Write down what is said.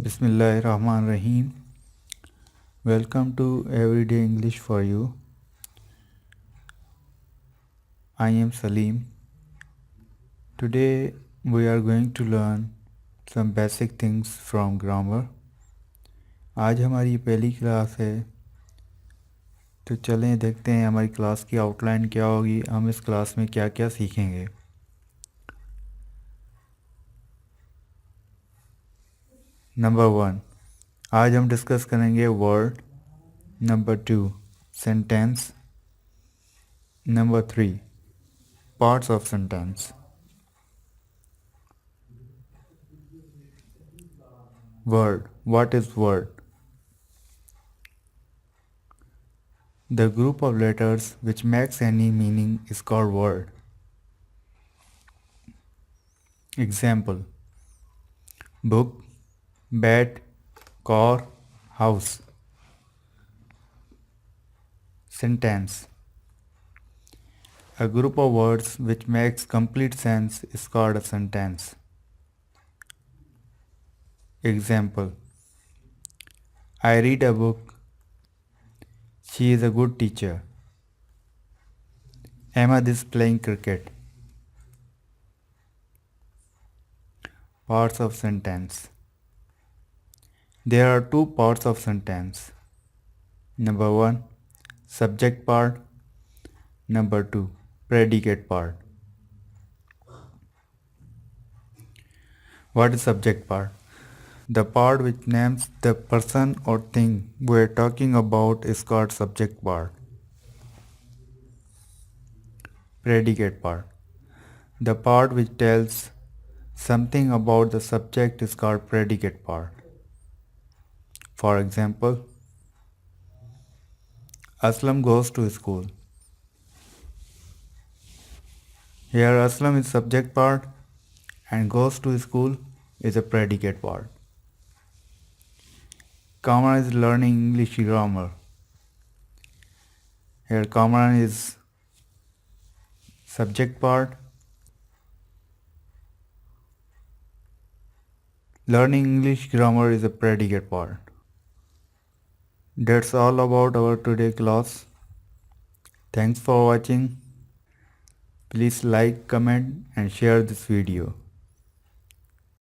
Bismillahirrahmanirrahim. Welcome to Everyday English for You. I am Salim. Today we are going to learn some basic things from grammar. आज हमारी पहली class है, तो चलें देखते हैं हमारी क्लास की आउटलाइन क्या होगी, हम इस क्लास में क्या क्या सीखेंगे। नंबर 1, आज हम डिस्कस करेंगे word. Number 2, sentence. Number 3, parts of sentence. Word. What is word? The group of letters which makes any meaning is called word. Example: book, bed, car, house. Sentence: a group of words which makes complete sense is called a sentence. Example: I read a book. She is a good teacher. Ahmed is playing cricket. Parts of sentence. There are two parts of sentence. Number 1, subject part. Number 2, predicate part. What is subject part? The part which names the person or thing we are talking about is called subject part. Predicate part. The part which tells something about the subject is called predicate part. For example, Aslam goes to school. Here Aslam is subject part and goes to school is a predicate part. Kamran is learning English grammar. Here Kamran is subject part. Learning English grammar is a predicate part. That's all about our today class. Thanks for watching. Please like, comment and share this video.